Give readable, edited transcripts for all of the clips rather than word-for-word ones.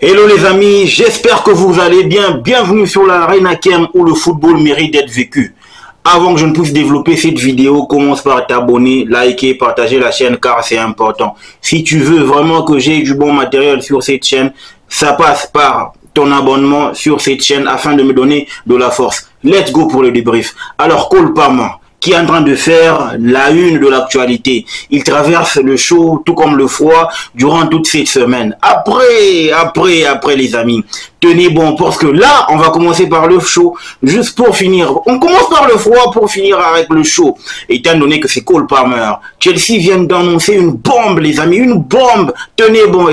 Hello les amis, j'espère que vous allez bien. Bienvenue sur la Arena Kem où le football mérite d'être vécu. Avant que je ne puisse développer cette vidéo, commence par t'abonner, liker, partager la chaîne car c'est important. Si tu veux vraiment que j'ai du bon matériel sur cette chaîne, ça passe par ton abonnement sur cette chaîne afin de me donner de la force. Let's go pour le débrief. Alors Cole Palmer, qui est en train de faire la une de l'actualité. Il traverse le chaud, tout comme le froid, durant toute cette semaine. Après, les amis, tenez bon, parce que là, on va commencer par le chaud, juste pour finir. On commence par le froid pour finir avec le chaud. Étant donné que c'est Cole Palmer, Chelsea vient d'annoncer une bombe, les amis, une bombe. Tenez bon,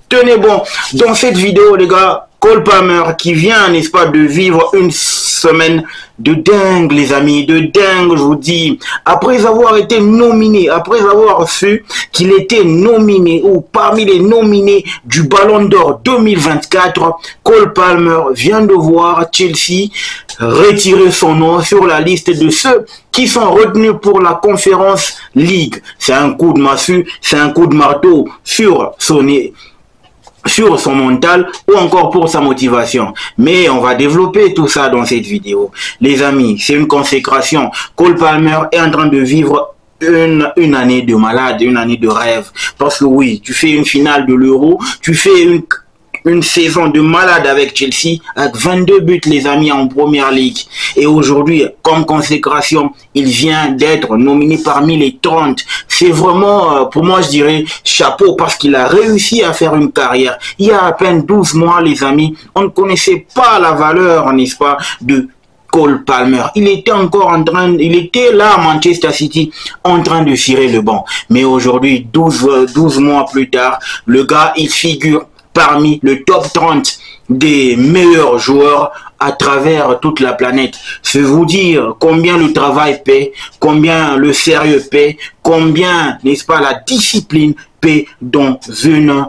tenez bon. Dans cette vidéo, les gars, Cole Palmer qui vient, n'est-ce pas, de vivre une semaine de dingue, les amis, de dingue, je vous dis. Après avoir été nominé, après avoir su qu'il était nominé ou parmi les nominés du Ballon d'Or 2024, Cole Palmer vient de voir Chelsea retirer son nom sur la liste de ceux qui sont retenus pour la Conference League. C'est un coup de massue, c'est un coup de marteau sur son mental ou encore pour sa motivation. Mais on va développer tout ça dans cette vidéo. Les amis, c'est une consécration. Cole Palmer est en train de vivre une année de malade, une année de rêve. Parce que oui, tu fais une finale de l'Euro, tu fais une saison de malade avec Chelsea, avec 22 buts les amis en Première Ligue. Et aujourd'hui, comme consécration, il vient d'être nominé parmi les 30. C'est vraiment, pour moi je dirais, chapeau, parce qu'il a réussi à faire une carrière. Il y a à peine 12 mois les amis, on ne connaissait pas la valeur, n'est-ce pas, de Cole Palmer. Il était là à Manchester City en train de cirer le banc. Mais aujourd'hui, 12 mois plus tard, le gars, il figure parmi le top 30 des meilleurs joueurs à travers toute la planète. C'est vous dire combien le travail paie, combien le sérieux paie, combien, n'est-ce pas, la discipline paie dans une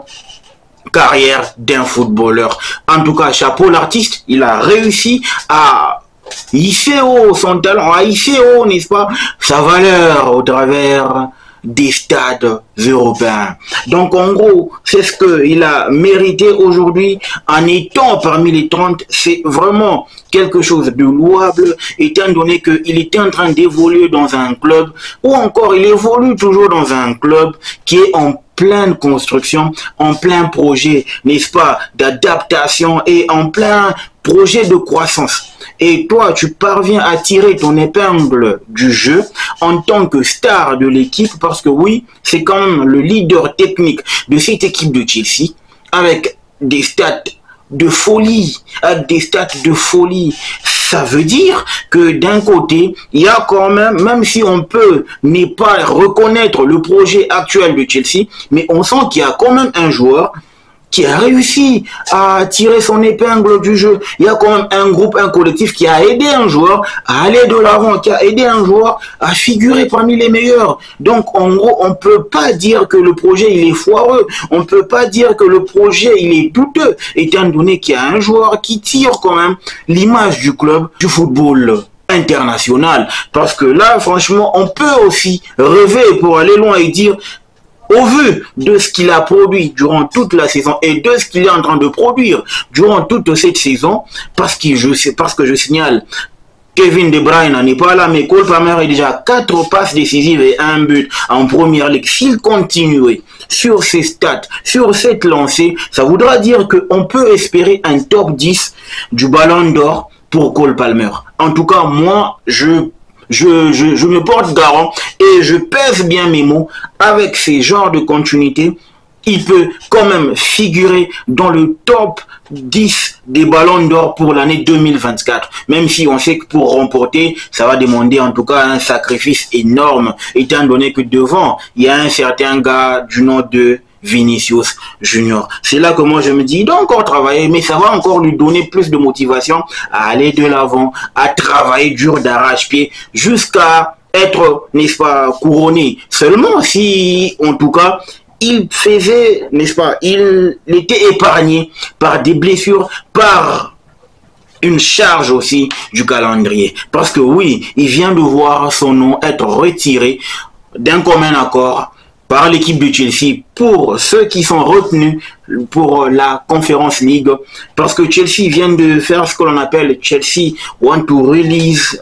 carrière d'un footballeur. En tout cas, chapeau l'artiste, il a réussi à hisser haut son talent, à hisser haut, n'est-ce pas, sa valeur au travers des stades européens. Donc en gros, c'est ce qu'il a mérité aujourd'hui en étant parmi les 30. C'est vraiment quelque chose de louable, étant donné qu'il était en train d'évoluer dans un club, ou encore il évolue toujours dans un club qui est en pleine construction, en plein projet, n'est-ce pas, d'adaptation et en plein projet de croissance. Et toi, tu parviens à tirer ton épingle du jeu en tant que star de l'équipe, parce que oui, c'est quand même le leader technique de cette équipe de Chelsea, avec des stats de folie, Ça veut dire que d'un côté, il y a quand même si on peut ne pas reconnaître le projet actuel de Chelsea, mais on sent qu'il y a quand même un joueur qui a réussi à tirer son épingle du jeu. Il y a quand même un groupe, un collectif qui a aidé un joueur à aller de l'avant, qui a aidé un joueur à figurer parmi les meilleurs. Donc, en gros, on peut pas dire que le projet, il est foireux. On peut pas dire que le projet, il est douteux, étant donné qu'il y a un joueur qui tire quand même l'image du club, du football international. Parce que là, franchement, on peut aussi rêver pour aller loin et dire, au vu de ce qu'il a produit durant toute la saison et de ce qu'il est en train de produire durant toute cette saison, parce que je signale, Kevin De Bruyne n'est pas là, mais Cole Palmer est déjà 4 passes décisives et 1 but en Première Ligue. S'il continuait sur ses stats, sur cette lancée, ça voudra dire qu'on peut espérer un top 10 du Ballon d'Or pour Cole Palmer. En tout cas, moi, je me porte garant et je pèse bien mes mots. Avec ces genres de continuité, il peut quand même figurer dans le top 10 des ballons d'or pour l'année 2024. Même si on sait que pour remporter, ça va demander en tout cas un sacrifice énorme, étant donné que devant, il y a un certain gars du nom de Vinicius Junior. C'est là que moi je me dis, il doit encore travailler, mais ça va encore lui donner plus de motivation à aller de l'avant, à travailler dur d'arrache-pied jusqu'à être, n'est-ce pas, couronné. Seulement si, en tout cas, il faisait, n'est-ce pas, il était épargné par des blessures, par une charge aussi du calendrier. Parce que oui, il vient de voir son nom être retiré d'un commun accord par l'équipe de Chelsea pour ceux qui sont retenus pour la Conference League, parce que Chelsea vient de faire ce que l'on appelle Chelsea want to release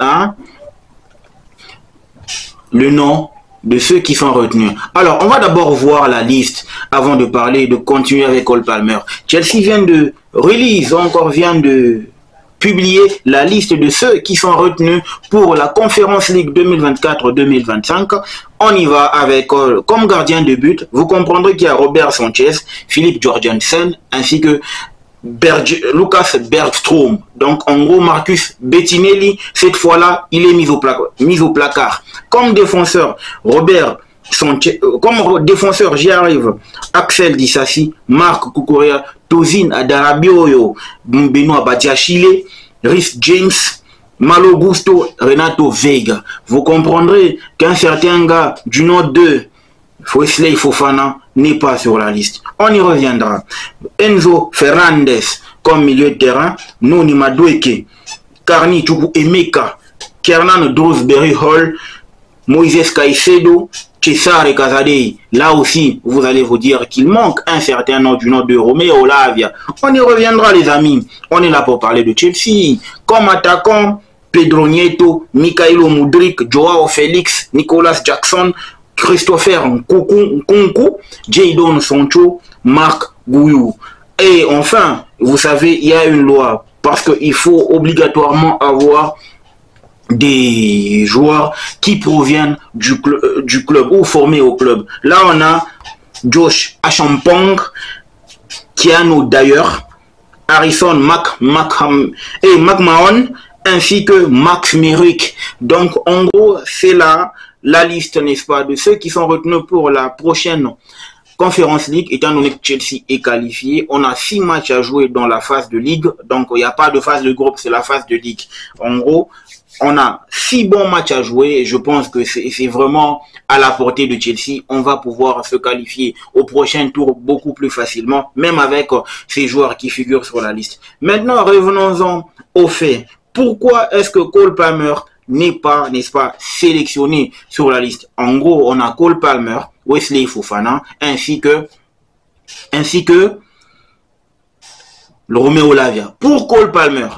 le nom de ceux qui sont retenus. Alors, on va d'abord voir la liste avant de parler, de continuer avec Cole Palmer. Chelsea vient de vient de publier la liste de ceux qui sont retenus pour la Conference League 2024-2025. On y va avec, comme gardien de but, vous comprendrez qu'il y a Robert Sanchez, Philippe Jorgensen, ainsi que Lucas Bergstrom. Donc en gros, Marcus Bettinelli, cette fois-là, il est mis au placard. Comme défenseur, comme défenseur, j'y arrive. Axel Disasi, Marc Cucurella, Tozin Adarabioyo, Benoît Badiachile, Rhys James, Malo Gusto, Renato Veiga. Vous comprendrez qu'un certain gars du nom de Wesley Fofana n'est pas sur la liste. On y reviendra. Enzo Fernandez comme milieu de terrain, Noni Madueke, Carni Chukwu Emeka, Kernan Drewsbury Hall, Moïse Caicedo, Cesare Casadei. Là aussi, vous allez vous dire qu'il manque un certain nom du nom de Romeo Lavia. On y reviendra, les amis. On est là pour parler de Chelsea. Comme attaquant, Pedro Nieto, Mikhailo Mudryk, Joao Félix, Nicolas Jackson, Christopher Nkunku, Jadon Sancho, Marc Guiu. Et enfin, vous savez, il y a une loi parce qu'il faut obligatoirement avoir des joueurs qui proviennent du club ou formés au club. Là, on a Josh Achampong, Keanu d'ailleurs, Harrison McMahon, ainsi que Max Merrick. Donc, en gros, c'est là la liste, n'est-ce pas, de ceux qui sont retenus pour la prochaine Conference League, étant donné que Chelsea est qualifié. On a 6 matchs à jouer dans la phase de Ligue, donc il n'y a pas de phase de groupe, c'est la phase de Ligue. En gros, on a 6 bons matchs à jouer et je pense que c'est vraiment à la portée de Chelsea. On va pouvoir se qualifier au prochain tour beaucoup plus facilement, même avec ces joueurs qui figurent sur la liste. Maintenant, revenons-en aux faits. Pourquoi est-ce que Cole Palmer n'est pas, n'est-ce pas, sélectionné sur la liste? En gros, on a Cole Palmer, Wesley Fofana, ainsi que le Romeo Lavia. Pour Cole Palmer,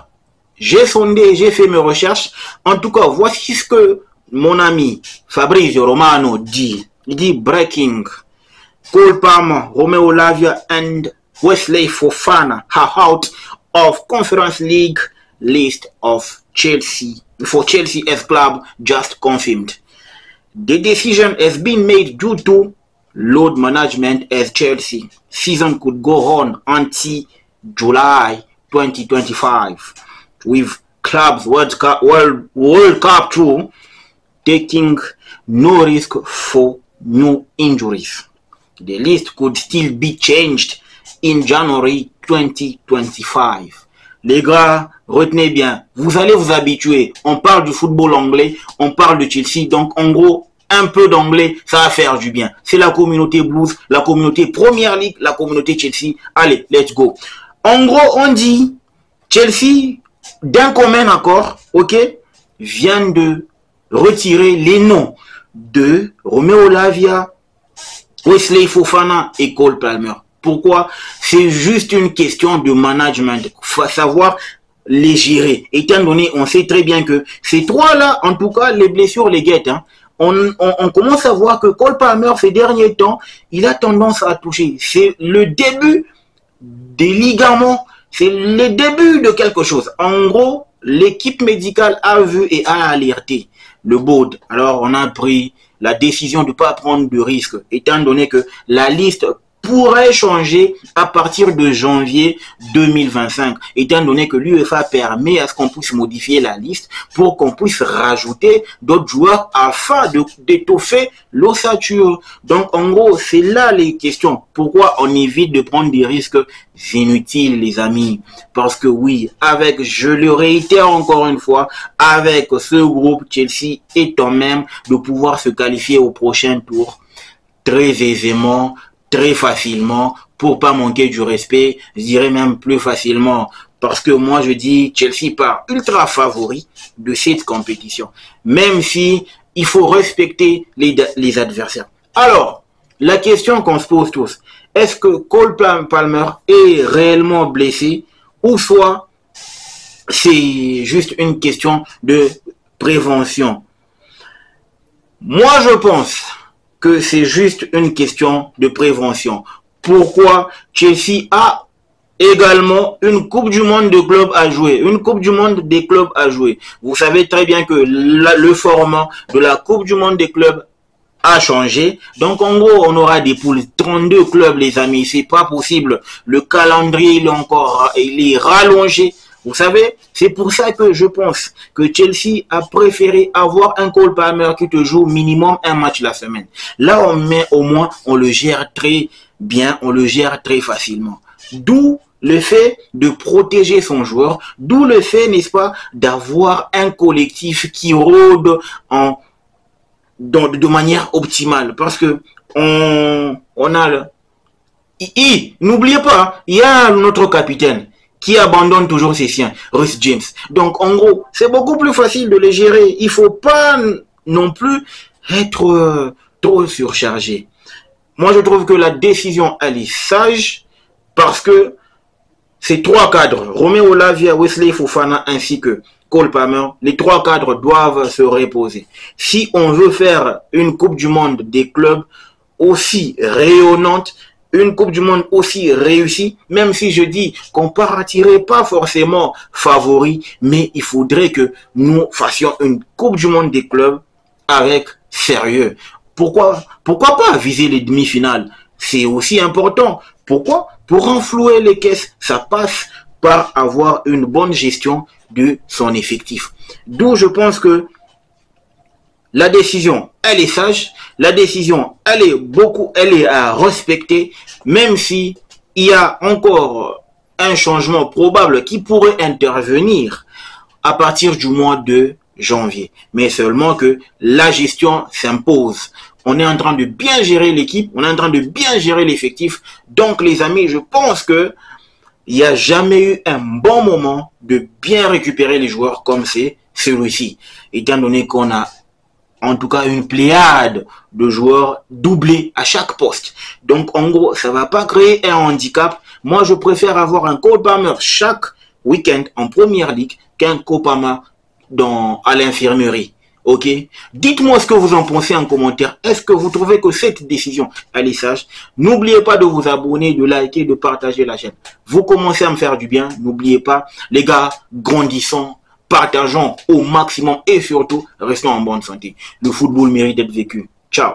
j'ai sondé, j'ai fait mes recherches. En tout cas, voici ce que mon ami Fabrizio Romano dit. Il dit breaking. Cole Palmer, Romeo Lavia and Wesley Fofana are out of Conference League list of Chelsea. For Chelsea as club just confirmed. The decision has been made due to load management as Chelsea season could go on until July 2025 with clubs World Cup through taking no risk for new injuries. The list could still be changed in January 2025. Les gars, retenez bien, vous allez vous habituer. On parle du football anglais, on parle de Chelsea. Donc, en gros, un peu d'anglais, ça va faire du bien. C'est la communauté Blues, la communauté Premier League, la communauté Chelsea. Allez, let's go. En gros, on dit Chelsea, d'un commun accord, ok, vient de retirer les noms de Romeo Lavia, Wesley Fofana et Cole Palmer. Pourquoi? C'est juste une question de management. Il faut savoir les gérer. Étant donné, on sait très bien que ces trois-là, en tout cas, les blessures les guettent. Hein. On commence à voir que Cole Palmer, ces derniers temps, il a tendance à toucher. C'est le début des ligaments. C'est le début de quelque chose. En gros, l'équipe médicale a vu et a alerté le board. Alors, on a pris la décision de ne pas prendre de risque, étant donné que la liste pourrait changer à partir de janvier 2025, étant donné que l'UEFA permet à ce qu'on puisse modifier la liste pour qu'on puisse rajouter d'autres joueurs afin d'étoffer l'ossature. Donc, en gros, c'est là les questions. Pourquoi on évite de prendre des risques inutiles, les amis? Parce que oui, avec, je le réitère encore une fois, avec ce groupe, Chelsea est en même de pouvoir se qualifier au prochain tour très aisément, très facilement, pour pas manquer du respect, je dirais même plus facilement, parce que moi je dis Chelsea part ultra favori de cette compétition, même si il faut respecter les adversaires. Alors, la question qu'on se pose tous, est-ce que Cole Palmer est réellement blessé ou soit c'est juste une question de prévention? Moi, je pense que c'est juste une question de prévention. Pourquoi? Chelsea a également une Coupe du Monde de clubs à jouer, une Coupe du Monde des clubs à jouer. Vous savez très bien que le format de la Coupe du Monde des clubs a changé. Donc en gros, on aura des poules 32 clubs, les amis. C'est pas possible. Le calendrier il est rallongé. Vous savez, c'est pour ça que je pense que Chelsea a préféré avoir un Cole Palmer qui te joue minimum un match la semaine. Là, au moins, on le gère très bien, on le gère très facilement. D'où le fait de protéger son joueur, d'où le fait, n'est-ce pas, d'avoir un collectif qui rôde de manière optimale. Parce que on a n'oubliez pas, il y a notre capitaine qui abandonne toujours ses siens, Reece James. Donc, en gros, c'est beaucoup plus facile de les gérer. Il faut pas non plus être trop surchargé. Moi, je trouve que la décision, elle est sage parce que ces trois cadres, Romeo Lavia, Wesley Fofana ainsi que Cole Palmer, les trois cadres doivent se reposer. Si on veut faire une Coupe du Monde des clubs aussi rayonnante, une Coupe du Monde aussi réussie, même si je dis qu'on ne partirait pas forcément favori, mais il faudrait que nous fassions une Coupe du Monde des clubs avec sérieux. Pourquoi pas viser les demi-finales? C'est aussi important. Pourquoi? Pour renflouer les caisses, ça passe par avoir une bonne gestion de son effectif. D'où je pense que la décision, elle est sage. La décision, elle est à respecter, même si il y a encore un changement probable qui pourrait intervenir à partir du mois de janvier. Mais seulement que la gestion s'impose. On est en train de bien gérer l'équipe, on est en train de bien gérer l'effectif. Donc les amis, je pense que il n'y a jamais eu un bon moment de bien récupérer les joueurs comme c'est celui-ci. Étant donné qu'on a en tout cas une pléiade de joueurs doublés à chaque poste. Donc en gros, ça ne va pas créer un handicap. Moi, je préfère avoir un Cole Palmer chaque week-end en première ligue qu'un Cole Palmer à l'infirmerie. Ok? Dites-moi ce que vous en pensez en commentaire. Est-ce que vous trouvez que cette décision, elle est sage? N'oubliez pas de vous abonner, de liker, de partager la chaîne. Vous commencez à me faire du bien. N'oubliez pas, les gars, grandissons, partageons au maximum et surtout, restons en bonne santé. Le football mérite d'être vécu. Ciao!